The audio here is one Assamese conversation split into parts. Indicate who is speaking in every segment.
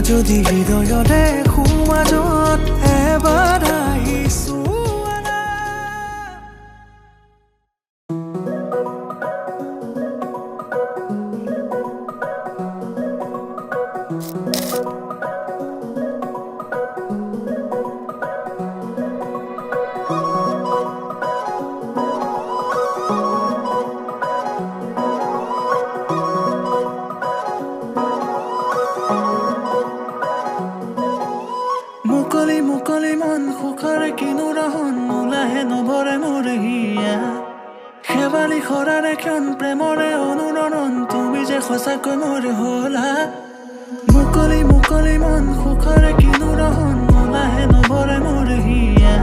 Speaker 1: যদি হৃদয়তে সমাজত এবাৰ আহিছো মুকলি মন সুখৰে কিনো ৰহন নোলাহে নভৰে মোৰ হিয়া শেৱালি খৰাৰে ক্ষণ প্ৰেমৰে অনুৰণন তুমি যে সঁচাকৈ মোৰ হলা মুকলি মন সুখৰে কিনো ৰহন নোলাহে নভৰে মোৰ হিয়া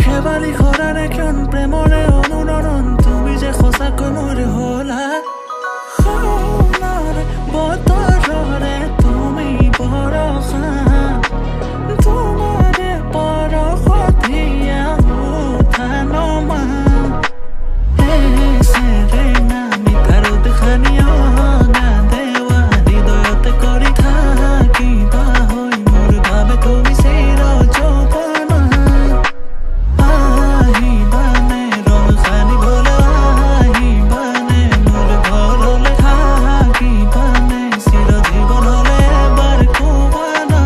Speaker 1: শেৱালি খৰাৰে ক্ষণ প্ৰেমৰে অনুৰণন তুমি যে সঁচাকৈ মোৰ হলা বতৰৰে তুমি বৰষা তোমাৰে পৰশতীয়া উঠানমা সেৰেঙা মিঠাৰো দেখানিয় গাদেৱা হৃদয়তে কৰি থাকিবা হৈ মোৰ বাবে তুমি চিৰ যৌৱনা আহিবানে ৰং সানিবলৈ আহিবানে মোৰ ঘৰলৈ থাকিবানে চিৰ জীৱনলৈ এবাৰ কোৱানা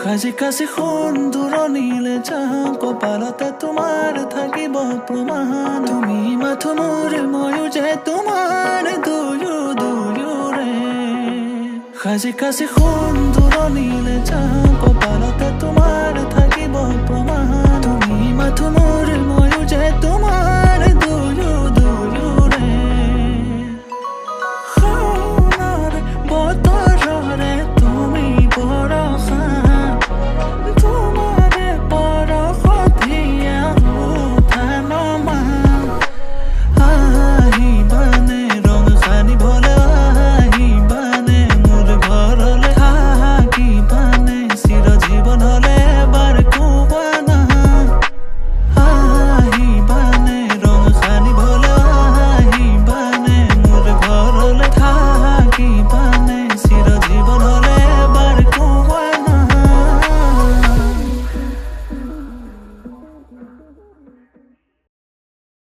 Speaker 1: কাজি কাজি সোণ দূৰণিলে যাওঁ কপালতে তোমাৰ থাকিব প্ৰমাণ তুমি মাথো মোৰ ময়ো যে তোমাৰ দুয়োৰে সাজি কাচি সুন্দৰণিলে যাওঁ